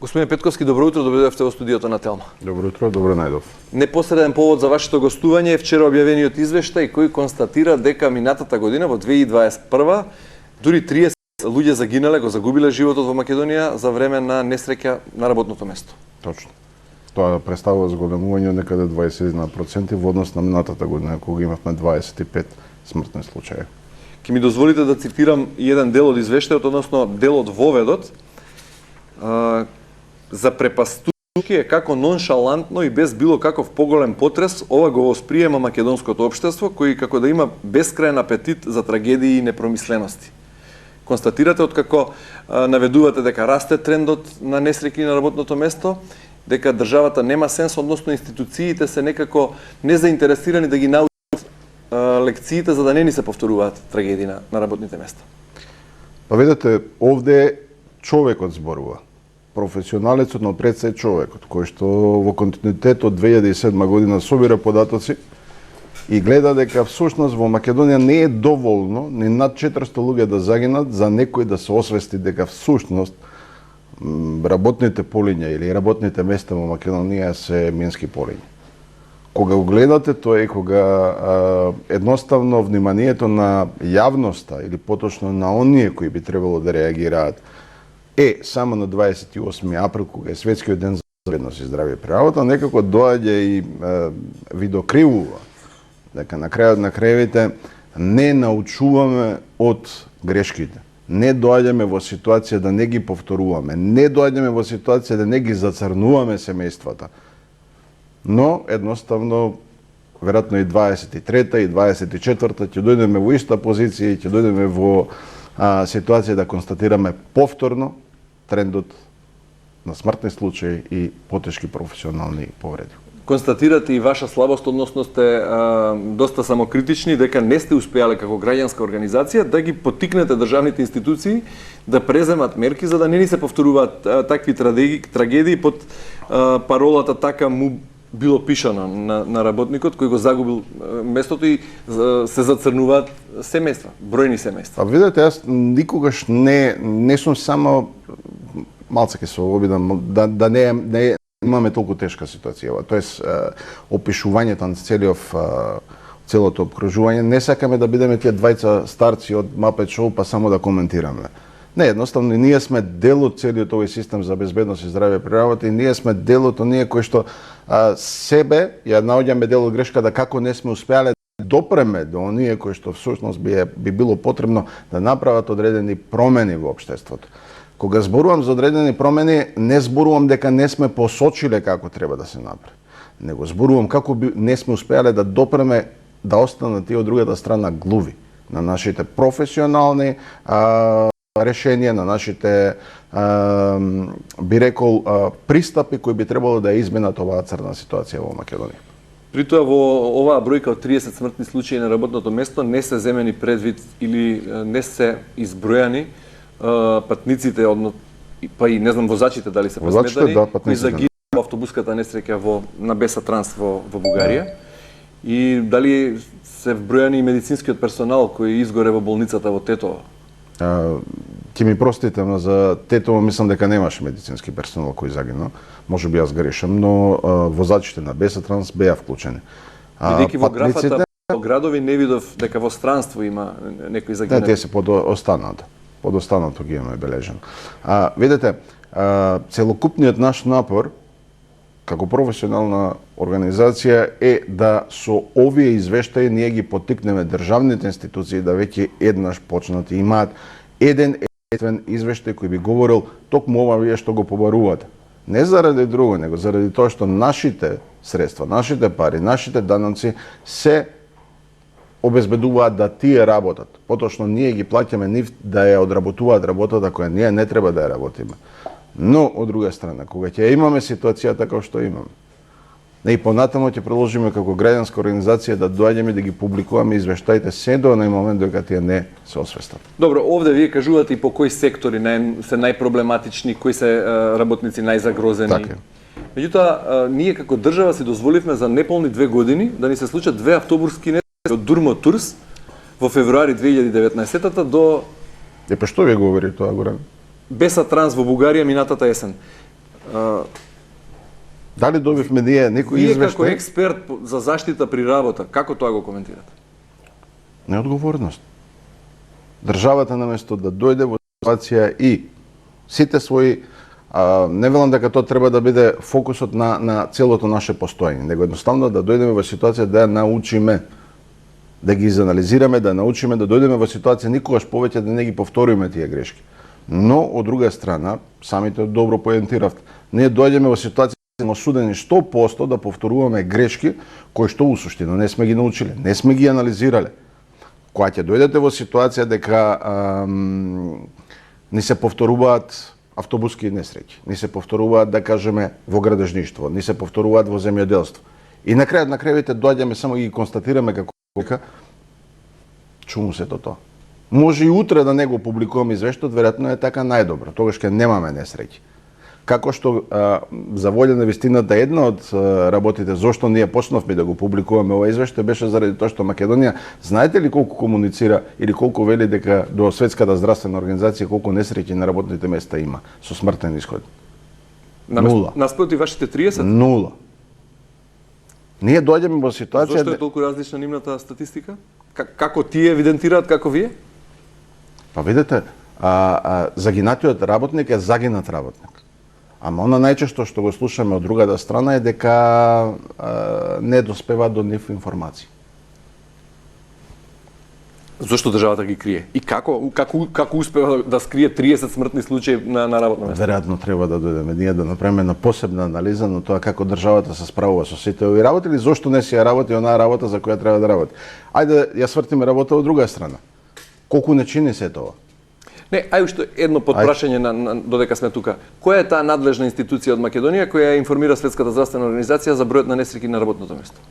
Господин Петковски, добро утро, дојдовте во студиото на Телма. Добро утро, добро најдов. Непосреден повод за вашето гостување е вчера објавениот извештај кој констатира дека минатата година во 2021 дури 30 луѓе загинале, го загубиле животот во Македонија за време на несреќа на работното место. Точно. Тоа представува зголемување од некаде 21% во однос на минатата година, кога имавме 25 смртни случаи. Ке ми дозволите да цитирам еден дел од извештајот, односно дел од воведот. Запрепастувачки е како ноншалантно и без било каков поголем потрес ова го восприема македонското општество, кој како да има бескрајен апетит за трагедии и непромислености. Констатирате откако наведувате дека расте трендот на несреќи на работното место, дека државата нема сенс, односно институциите се некако незаинтересирани да ги научат лекциите за да не ни се повторуваат трагедии на работните места. Па видете, овде човекот зборува. Професионалецот напред се човекот, кој што во континуитет од 2007 година собира податоци и гледа дека всушност во Македонија не е доволно ни над 400 луѓе да загинат за некој да се освести дека всушност работните полиња или работните места во Македонија се мински полиња. Кога го гледате тоа е кога едноставно вниманието на јавноста или поточно на оние кои би требало да реагираат само на 28 април, кога е Светскиот ден за безбедност и здравје при работа, некако доаѓа и ви докривува дека на крајот на краевите не научуваме од грешките. Не доаѓаме во ситуација да не ги повторуваме, не доаѓаме во ситуација да не ги зацрнуваме семејствата. Но едноставно веројатно и 23-та и 24-та ќе дојдеме во иста позиција и ќе дојдеме во ситуација да констатираме повторно трендот на смртни случаи и потешки професионални повреди. Констатирате и ваша слабост, односно сте доста самокритични дека не сте успеале како граѓанска организација да ги поттикнете државните институции да преземат мерки за да не ни се повторуваат такви трагедии под паролата така му било пишано на работникот кој го загубил местото и се зацрнуваат семејства, бројни семејства. Видете, јас никогаш не сум само малце ке се обидам да не имаме толку тешка ситуација. Тоест опишувањето на целото обкружување, не сакаме да бидеме тие двајца старци од Muppet Show па само да коментираме. Не, едноставно ние сме дел од целиот овој систем за безбедност и здравје при работа и ние сме дел од оние кои што себе ја наоѓаме дел од грешката како не сме успеале да допреме до оние кои што всушност би било потребно да направат одредени промени во општеството. Кога зборувам за одредени промени, не зборувам дека не сме посочиле како треба да се направи, него зборувам како не сме успеале да допреме да останат тие од другата страна глуви на нашите професионални решенија, на нашите би рекол пристапи кои би требало да изменат оваа црна ситуација во Македонија. При тоа во оваа бројка од 30 смртни случаи на работното место не се земени предвид или не се избројани патниците, па и не знам возачите дали се посметани, кои загинаа во автобуската несреќа на Беса Транс во Бугарија и дали се вбројани и медицинскиот персонал кој изгоре во болницата во Тетово. Ќе ми простите, но за Тетово мислам дека немаше медицински персонал кој загина. Може би јас грешам, но возачите на Беса Транс беа вклучени. Бидејќи во графата по градови не видов дека во странство има некои загинати. Да, тие се под останато ги имаме бележено. Видете, целокупниот наш напор како професионална организација е да со овие извештаи ние ги поттикнеме државните институции да веќе еднаш почнат и имаат еден извештај кој би говорил токму ова вие што го побарувате. Не заради друго, него заради тоа што нашите средства, нашите пари, нашите даноци се обезбедуваат да тие работат. Поточно ние ги плаќаме нив да ја одработуваат работата која ние не треба да ја работиме. Но, од друга страна, кога ќе имаме ситуацијата како што имаме, и понатамо ќе продолжиме како граѓанска организација да доаѓаме да ги публикуваме извештаите се до онај момент додека тие не се освестат. Добро, овде вие кажувате и по кои сектори се најпроблематични, кои се работници најзагрозени. Така. Меѓутоа, ние како држава си дозволивме за неполни 2 години да ни се случат 2 автобуски несреќи од Durmo Tours во февруари 2019 до Па што ви говори тоа, Горан? Беса Транс во Бугарија минатата есен. Дали добивме ние некој Вие како извештај? експерт за заштита при работа, како тоа го коментирате? Неодговорност. Државата наместо да дојде во ситуација и сите своји не велам дека тоа треба да биде фокусот на целото наше постоење, него едноставно да дојдеме во ситуација да ја научиме, да ги изанализираме, да научиме, да дојдеме во ситуација никогаш повеќе да не ги повториме тие грешки. Но, од друга страна, самите добро поентиравте, ние дојдеме во ситуација да сме осудени 100% да повторуваме грешки кои што у суштина не сме ги научиле, не сме ги анализирале. Кога ќе дојдете во ситуација дека ни се повторуваат автобуски несреќи, ни се повторуваат, да кажеме, во градежништво, ни се повторуваат во земјоделство. И на крајот на крајовите доаѓаме само ги констатираме како чуму сето тоа. Може и утре да не го публикуваме извештајот, веројатно е така најдобро, тогаш ќе немаме несреќи. Како што за волја на вистината една од работите зошто ние почнавме да го публикуваме овој извештај беше заради тоа што Македонија, знаете ли колку комуницира или колку вели дека до Светската здравствена организација колку несреќи на работните места има со смртен исход? Нула. Наспроти вашите 30? Нула. Ние доаѓаме во ситуација Зошто е толку различна нивната статистика? Како тие евидентираат, како вие? Па видите, загинатиот работник е загинат работник. Ама она најчесто што го слушаме од другата страна е дека не доспева до нив информации. Зошто државата ги крие? И како успева да скрие 30 смртни случаи на работно место? Веројатно треба да дојдеме ние да направиме на посебна анализа на тоа како државата се справува со сите овие работи или зошто не си ја работи онаа работа за која треба да работи. Ајде ја свртиме работа од друга страна. Колку не чини се тоа? Не, ај уште едно подпрашање додека сме тука. Која е таа надлежна институција од Македонија која информира Светската здравствена организација за бројот на несреќи на работното место?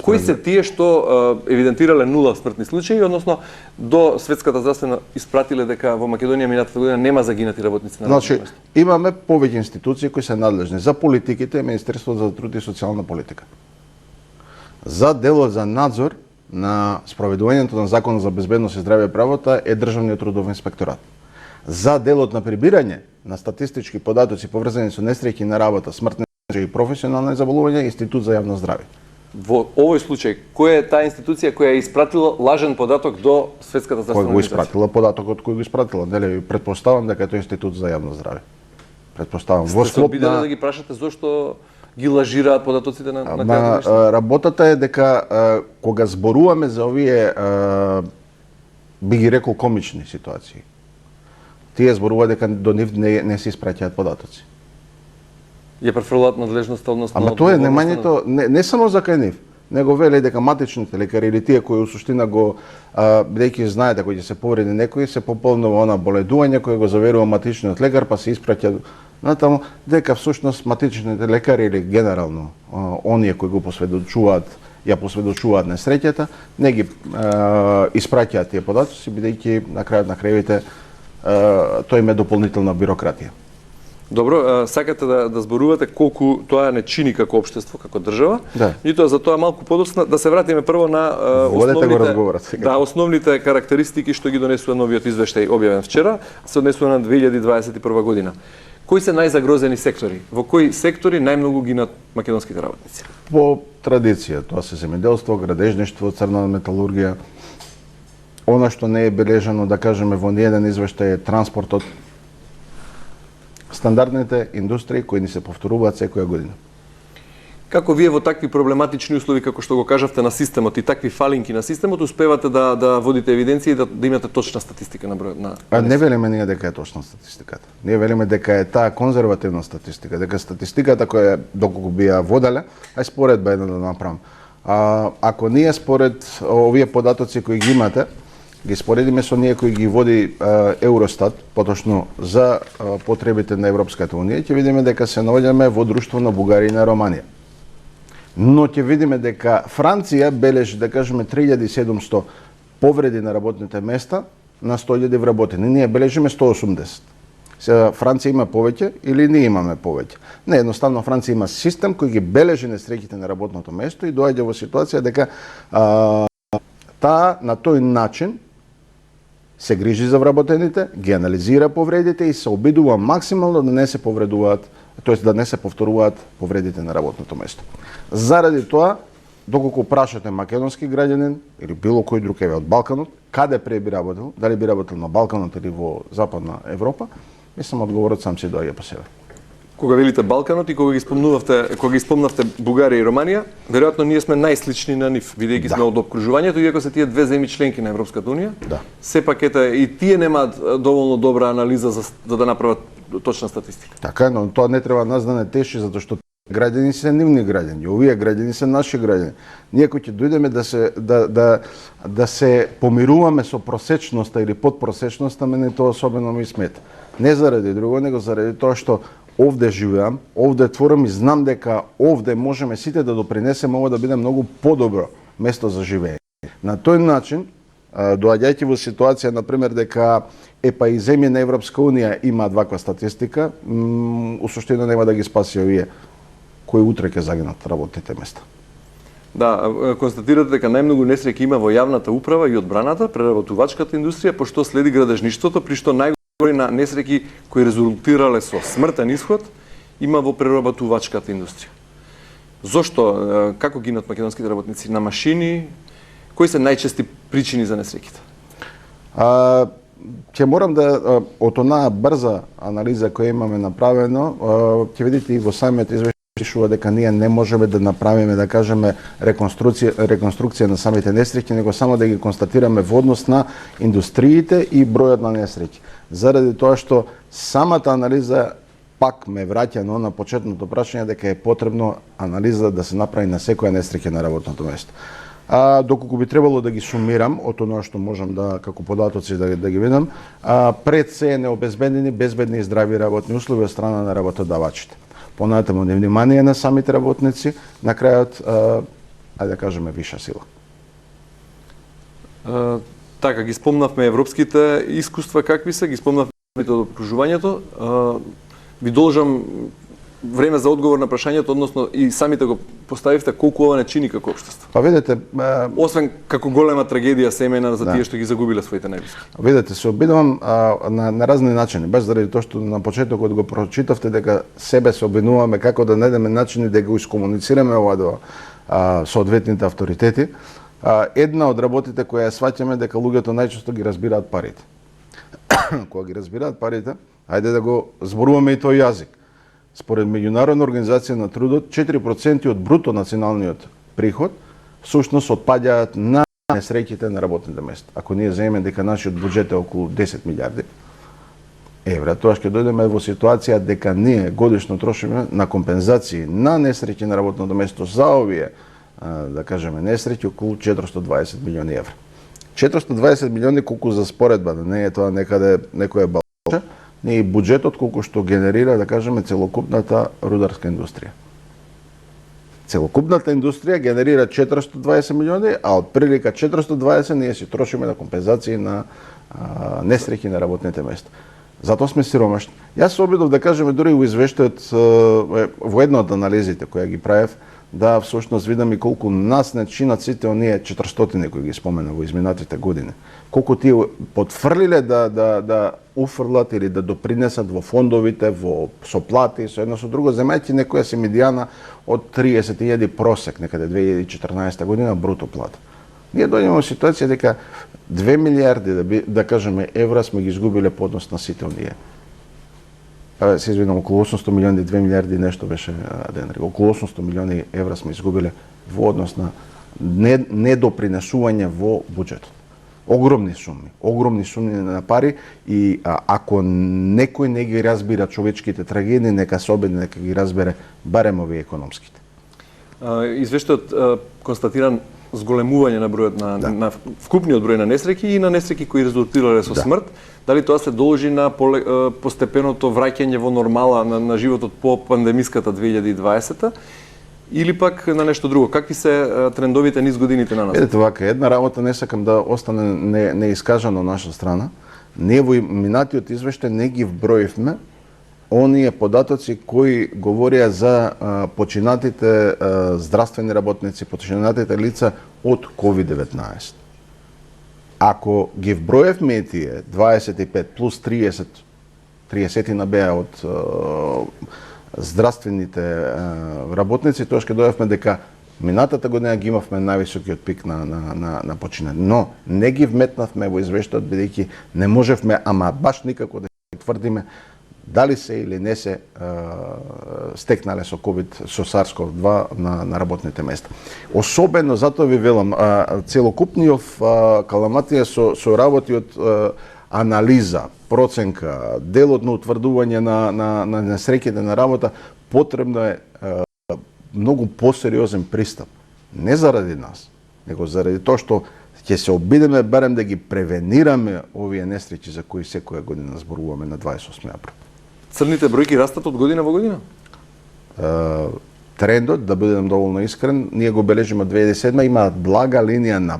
Кои се тие што евидентирале нула смртни случаи, односно до Светската здравствена испратиле дека во Македонија минатата година нема загинати работници на работното место? Имаме повеќе институции кои се надлежни за политиките, Министерството за труд и социјална политика. За делот за надзор на спроведувањето на Законот за безбедност и здравје и работа е Државниот трудов инспекторат. За делот на прибирање на статистички податоци поврзани со несреќи на работа, смртни и професионални заболувања, Институт за јавно здравје. Во овој случај, која е таа институција која е испратила лажен податок до Светската здравствена Кој го организација? испратила податокот кој го испратила, нели? Претпоставам дека е тоа Институт за јавно здравје. Претпоставам во Сте се склоп обидели на да ги прашате зошто ги лажираат податоците на Ама, кај работата е дека кога зборуваме за овие би ги рекол комични ситуации, тие зборуваат дека до нив не се испраќаат податоци. ја префрлаат надлежноста, односно Ама тоа е немањето не само за кај нив, него вели дека матичните лекари или тие кои у суштина го бидејќи знаете кои ќе се повреди некој, се пополнува она боледување кој го заверува матичниот лекар па се испраќа натаму дека всушност матичните лекари или генерално оние кои го посведочуваат, ја посведочуваат несреќата, не ги испраќаат тие податоци бидејќи на крајот на крајовите тоа им е дополнителна бирократија. Добро, сакате да зборувате колку тоа не чини како општество, како држава. Да. Меѓутоа за тоа малку подоцна да се вратиме прво на Водете го разговорот сега. Да, основните карактеристики што ги донесува новиот извештај објавен вчера, се однесува на 2021 година. Кои се најзагрозени сектори? Во кои сектори најмногу гинат македонските работници? По традиција, тоа се земјоделство, градежништво, црна металургија. Она што не е бележано, да кажеме, во ниеден извештај е транспортот. Стандардните индустрии кои ни се повторуваат секоја година. Како вие во такви проблематични услови, како што го кажавте на системот и такви фалинки на системот, успевате да водите евиденција и да имате точна статистика на бројот на... Не велиме ние дека е точна статистиката. Ние велиме дека е таа конзервативна статистика, дека статистиката која доколку би ја воделе, ај споредба една да направам. Ако ние според овие податоци кои ги имате, ги споредиме со ние кои ги води Евростат, поточно за потребите на Европската Унија, ќе видиме дека се наоѓаме во друштво на Бугарија и на Романија. Но ќе видиме дека Франција бележи, да кажеме, 3700 повреди на работните места на 100.000 вработени. Ние бележиме 180. Сега Франција има повеќе или ние имаме повеќе? Не, едноставно Франција има систем кој ги бележи несреќите на работното место и доаѓа во ситуација дека таа на тој начин се грижи за вработените, ги анализира повредите и се обидува максимално да не се повредуваат тоест да не се повторуваат повредите на работното место. Заради тоа, доколку прашате македонски граѓанин или било кој друг еве од Балканот, каде би работил, дали би работил на Балканот или во Западна Европа, мислам одговорот сам си доаѓа по себе. Кога велите Балканот и кога ги спомнавте Бугарија и Романија, веројатно ние сме најслични на нив, бидејќи сме од опкружувањето, иако се тие две земји членки на Европската унија. Да. Сепак и тие немаат доволно добра анализа за да направат точна статистика. Така, но тоа не треба нас да не теши, затоа што граѓани се нивни граѓани, овие граѓани се наши граѓани. Ние кои ќе дојдеме да се помируваме со просечноста или подпросечноста, мене тоа особено ми смета. Не заради друго, него заради тоа што овде живеам, овде творам и знам дека овде можеме сите да допринесеме ова да биде многу подобро место за живење. На тој начин, доаѓајќи во ситуација, например, дека и земји на Европска Унија имаат ваква статистика, у суштина нема да ги спаси овие кои утре ќе загинат работните места. Да, констатирате дека најмногу несреќи има во јавната управа и одбраната, преработувачката индустрија, пошто следи градежништвото, при што најголем на несреќи кои резултирале со смртен исход има во преработувачката индустрија. Зошто, како гинат македонските работници на машини? Кои се најчести причини за несреќите? Ќе морам да од онаа брза анализа која имаме направено, ќе видите и во самиот извештај пишува дека ние не можеме да направиме, да кажеме, реконструкција на самите несреќи, него само да ги констатираме во однос на индустриите и бројот на несреќи. Заради тоа што самата анализа пак ме враќа на почетното прашање дека е потребно анализа да се направи на секоја несреќа на работното место. Доколку би требало да ги сумирам од тоа што можам да како податоци да ги видам, пред се е необезбедени, безбедни и здрави работни услови од страна на работодавачите. Понатаму невнимание на самите работници, на крајот, ајде да кажеме, виша сила. Така, ги спомнавме европските искуства какви се, ги спомнавме од окружувањето. Ви должам време за одговор на прашањето, односно и самите го поставивте, колку ова не чини како општество. Па видете, освен како голема трагедија семејна за тие што ги загубиле своите најблиски. Видете, се обидувам на разни начини, без заради тоа што на почетокот го прочитавте дека себе се обвинуваме како да најдеме начини да го искомуницираме ова до соодветните авторитети. Една од работите која ја сваќаме дека луѓето најчесто ги разбираат парите. Кога ги разбираат парите, ајде да го зборуваме и тој јазик. Според Меѓународна организација на трудот, 4% од бруто националниот приход всушност отпаѓаат на несреќите на работните места. Ако ние земеме дека нашиот буџет е околу 10 милиарди евра, тоа ќе дојдеме во ситуација дека ние годишно трошиме на компензации на несреќи на работното место за овие, да кажеме, несреќи околу 420 милиони евра. 420 милиони колку за споредба, да не е тоа некаде некоја балче, не и буџетот колку што генерира, да кажеме, целокупната рударска индустрија. Целокупната индустрија генерира 420 милиони, а од прилика 420 ние си трошиме на компензации на несреќи на работните места. Затоа сме сиромашни. Јас се обидов да кажеме дури во извештајот во една од анализите која ги правев, да всушност видам и колку нас не чинат сите оние 400 кои ги спомена во изминатите години. Колку тие потфрлиле да уфрлат или да допринесат во фондовите, со плати, со едно со друго, земајќи некоја си медијана од 30.000 просек, некаде 2014 година бруто плата. Ние дојдеме во ситуација дека 2 милиарди, да кажеме, евра сме ги изгубиле по однос на сите оние. Се извинам, околу 800 милиони, 2 милиарди нешто беше денар. Околу 800 милиони евра сме изгубиле во однос на недопринесување во буџетот. Огромни суми на пари и ако некој не ги разбира човечките трагедии, нека се обиди, нека ги разбере барем овие економските. Извештајот констатира зголемување на бројот на вкупниот број на несреќи и на несреќи кои резултирале со смрт. Дали тоа се должи на постепеното враќање во нормала на животот по пандемиската 2020 или пак на нешто друго? Какви се трендовите низ годините на нас? Видете вака, една работа не сакам да остане неискажана од наша страна. Ние во минатиот извештај не ги вброивме оние податоци кои говорија за починатите здравствени работници, починатите лица од COVID-19. Ако ги вброевме тие 25 плюс 30 на беа од здравствените работници, тоа ќе дојавме дека минатата година ги имавме највисокиот пик на починени. Но не ги вметнавме во извештајот бидејќи не можевме, ама баш никако да тврдиме дали се или не се стекнале со COVID, со SARS-CoV-2 на работните места. Особено, затоа ви велам, целокупниот каламатија со работи од анализа, проценка, делот на утврдување на несреќите на работа, потребно е многу посериозен пристап. Не заради нас, него заради тоа што ќе се обидеме барем да ги превенираме овие несреќи за кои секоја година зборуваме на 28 април. Црните бројки растат од година во година? Трендот, да бидем доволно искрен, ние го бележиме од 2007, има блага линија на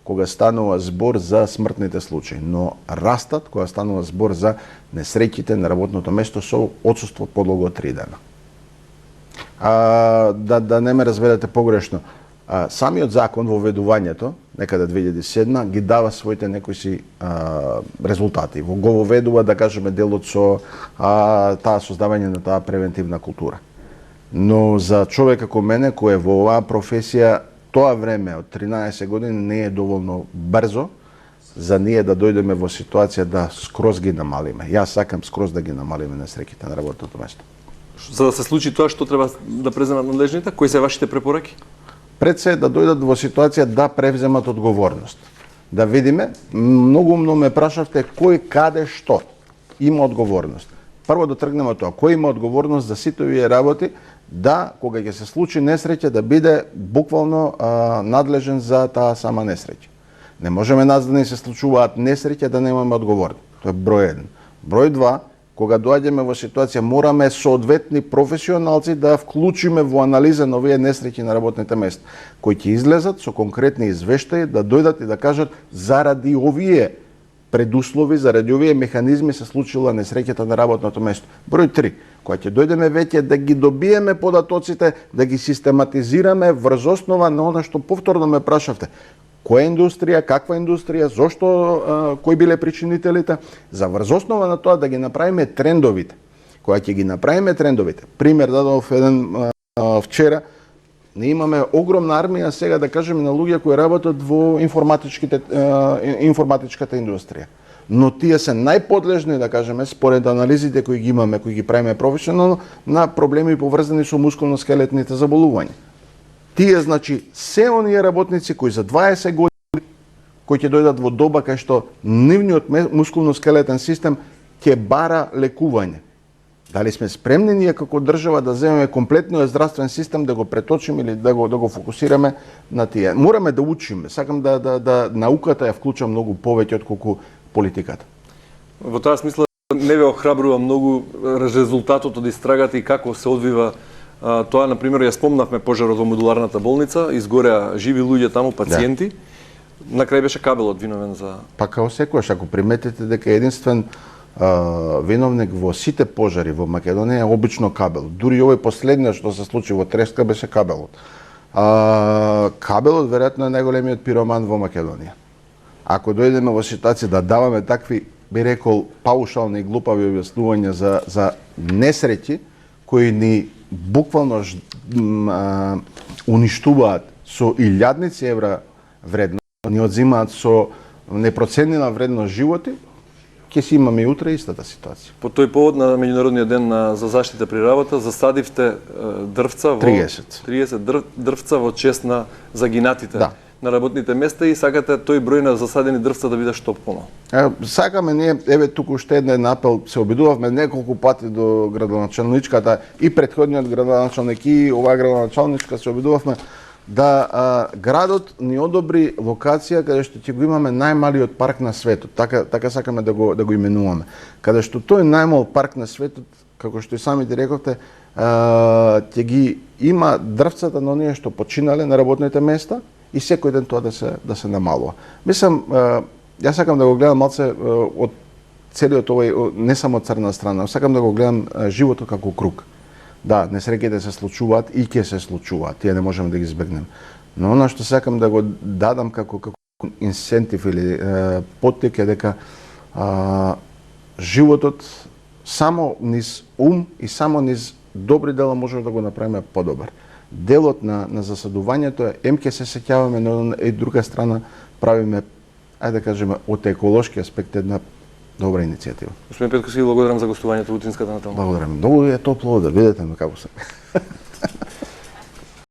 кога станува збор за смртните случаи, но растат кога станува збор за несреќите на работното место со отсуство подолго од 3 дена. Да не ме разберете погрешно, самиот закон во введувањето, некаде 2007, ги дава своите некои си резултати. Го воведува, да кажеме, делот со таа создавање на таа превентивна култура. Но за човек како мене, кој е во оваа професија, тоа време од 13 години не е доволно брзо за ние да дојдеме во ситуација да скроз ги намалиме. Јас сакам скроз да ги намалиме несреќите на работното место. За да се случи тоа, што треба да преземат надлежните? Кои се вашите препораки? Пред се да дојдат во ситуација да превземат одговорност. Да видиме, многу ме прашавте кој, каде, што има одговорност. Прво да тргнеме тоа, кој има одговорност за сите овие работи, да, кога ќе се случи несреќа, да биде буквално надлежен за таа сама несреќа. Не можеме нас да не се случуваат несреќа да немаме одговорност. Тоа е број 1. Број 2, кога доаѓаме во ситуација, мораме соодветни професионалци да вклучиме во анализа на овие несреќи на работните места, кои ќе излезат со конкретни извештаи, да дојдат и да кажат заради овие предуслови, заради овие механизми се случила несреќата на работното место. Број 3, кога ќе дојдеме веќе да ги добиеме податоците, да ги систематизираме врз основа на она што повторно ме прашавте. Која индустрија, каква индустрија, зошто, кои биле причинителите, за врз основа на тоа да ги направиме трендовите. Кога ќе ги направиме трендовите, пример дадов еден вчера, не имаме огромна армија сега да кажеме на луѓе кои работат во информатичката индустрија. Но тие се најподлежни, да кажеме, според анализите кои ги имаме, кои ги правиме професионално, на проблеми поврзани со мускулно-скелетните заболувања. Тие, значи, се оние работници кои за 20 години, кои ќе дојдат во доба кај што нивниот мускулно-скелетен систем ќе бара лекување. Дали сме спремни ние како држава да земеме комплетниот здравствен систем, да го преточиме или да го фокусираме на тие? Мораме да учиме. Сакам да науката ја вклучам многу повеќе отколку политиката. Во таа смисла не ве охрабрува многу резултатот од истрагата и како се одвива тоа. Например, ја спомнавме пожарот во модуларната болница, изгореа живи луѓе таму, пациенти. Да. На крај беше кабелот виновен за... Па као секојаш, ако приметите дека единствен виновник во сите пожари во Македонија е обично кабелот. Дури овој последниот што се случи во Треска беше кабелот. Кабелот веројатно е најголемиот пироман во Македонија. Ако дојдеме во ситуација да даваме такви, би рекол, паушални и глупави објаснувања за несреќи кои ни буквално уништуваат со илјадници евра вредност, ни одзимаат со непроценена вредност животи, ќе си имаме и утре истата ситуација. По тој повод на Меѓународниот ден за заштита при работа засадивте дрвца во 30 дрвца во чест на загинатите. Да. На работните места и сакате тој број на засадени дрвца да биде што помал. Сакаме ние, еве туку уште еден апел, се обидувавме неколку пати до градоначалничката и претходниот градоначалник и оваа градоначалничка се обидувавме да градот ни одобри локација каде што ќе го имаме најмалиот парк на светот. Така сакаме да го именуваме. Каде што тој најмал парк на светот, како што и самите рековте, ќе ги има дрвцата на оние што починале на работните места и секој ден тоа да се намалува. Мислам, јас сакам да го гледам малце од целиот овој, не само црна страна, сакам да го гледам животот како круг. Да, несреќите се случуваат и ќе се случуваат, тие не можеме да ги избегнеме. Но она што сакам да го дадам како инсентив или поттик е дека животот само низ ум и само низ добри дела можеме да го направиме подобар. Делот на заседувањето е, ке се сеќаваме, но и друга страна правиме, ајде да кажеме, од еколошки аспект една добра иницијатива. Господин Петков, си благодарам за гостувањето во утринската натална. Благодарам. Многу е топло да видите ме како се.